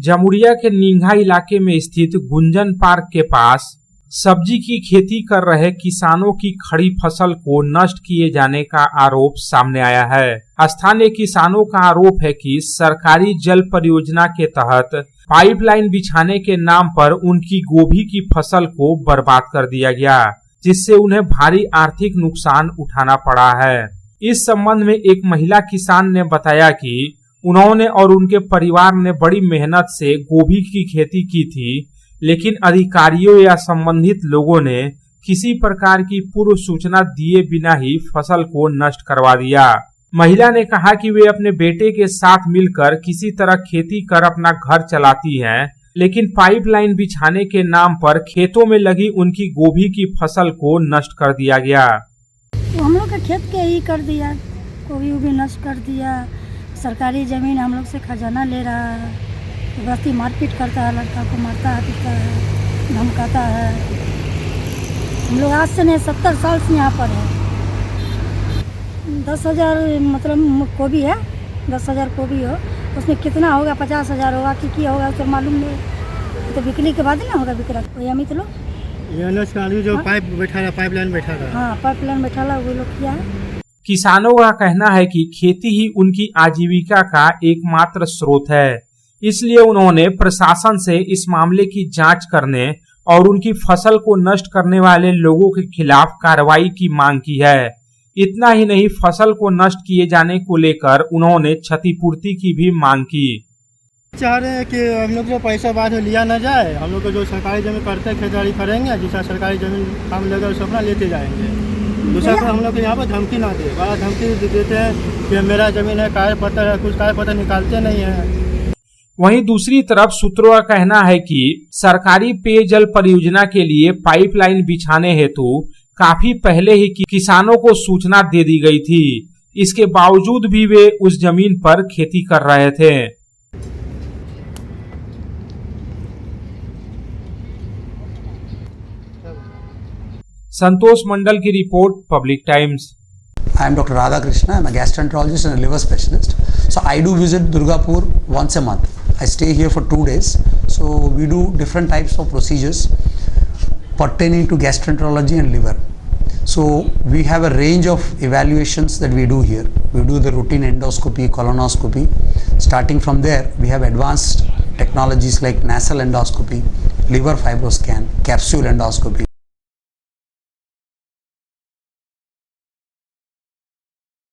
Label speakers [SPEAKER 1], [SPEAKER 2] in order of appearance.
[SPEAKER 1] जमुरिया के नींघा इलाके में स्थित गुंजन पार्क के पास सब्जी की खेती कर रहे किसानों की खड़ी फसल को नष्ट किए जाने का आरोप सामने आया है। स्थानीय किसानों का आरोप है कि सरकारी जल परियोजना के तहत पाइपलाइन बिछाने के नाम पर उनकी गोभी की फसल को बर्बाद कर दिया गया, जिससे उन्हें भारी आर्थिक नुकसान उठाना पड़ा है। इस संबंध में एक महिला किसान ने बताया कि उन्होंने और उनके परिवार ने बड़ी मेहनत से गोभी की खेती की थी, लेकिन अधिकारियों या संबंधित लोगों ने किसी प्रकार की पूर्व सूचना दिए बिना ही फसल को नष्ट करवा दिया। महिला ने कहा कि वे अपने बेटे के साथ मिलकर किसी तरह खेती कर अपना घर चलाती हैं, लेकिन पाइपलाइन बिछाने के नाम पर खेतों में लगी उनकी गोभी की फसल को नष्ट कर दिया गया।
[SPEAKER 2] हम लोग का खेत के ही कर दिया, गोभी भी नष्ट कर दिया। सरकारी जमीन हम लोग से खजाना ले रहा है, बस्ती मारपीट करता है, लड़का को मारता है, पीटता है, धमकाता है। हम लोग आज से नहीं 70 साल से यहाँ पर है। 10,000 मतलब गोभी है, 10,000 गोभी हो, उसमें कितना होगा, 50,000 होगा कि होगा तो मालूम नहीं। तो बिक्री के बाद ही ना होगा बिक्रा। वही अमित लोग
[SPEAKER 3] जो पाइपलाइन बैठा रहा,
[SPEAKER 2] हाँ पाइपलाइन बैठा रहा, वो लोग किया है।
[SPEAKER 1] किसानों का कहना है कि खेती ही उनकी आजीविका का एकमात्र स्रोत है, इसलिए उन्होंने प्रशासन से इस मामले की जांच करने और उनकी फसल को नष्ट करने वाले लोगों के खिलाफ कार्रवाई की मांग की है। इतना ही नहीं, फसल को नष्ट किए जाने को लेकर उन्होंने क्षतिपूर्ति की भी मांग की।
[SPEAKER 3] चाह रहे हैं कि हम लोग जो पैसा बाद में लिया न जाए, हम लोग को जो सरकारी जमीन करते हैं खेतबाड़ी करेंगे, दूसरा सरकारी जमीन काम लेकर उस अपना लेते जाएंगे। दूसरा को हम लोग यहाँ पर धमकी ना दे, बड़ा धमकी देते हैं कि मेरा जमीन है, कागज पत्र है, कुछ कागज पत्र निकालते नहीं है।
[SPEAKER 1] वहीं दूसरी तरफ सूत्रों का कहना है कि सरकारी पेयजल परियोजना के लिए पाइपलाइन बिछाने हेतु काफी पहले ही किसानों को सूचना दे दी गई थी। इसके बावजूद भी वे उस जमीन पर खेती कर रहे थे। संतोष मंडल की report, public times.
[SPEAKER 4] I am Dr. Radha Krishna. I am a gastroenterologist and a liver specialist. So I do visit Durgapur once a month. I stay here for 2 days. So we do different types of procedures pertaining to gastroenterology and liver. So we have a range of evaluations that we do here. We do the routine endoscopy, colonoscopy. Starting from there, we have advanced technologies like nasal endoscopy, liver fibroscan, capsule endoscopy.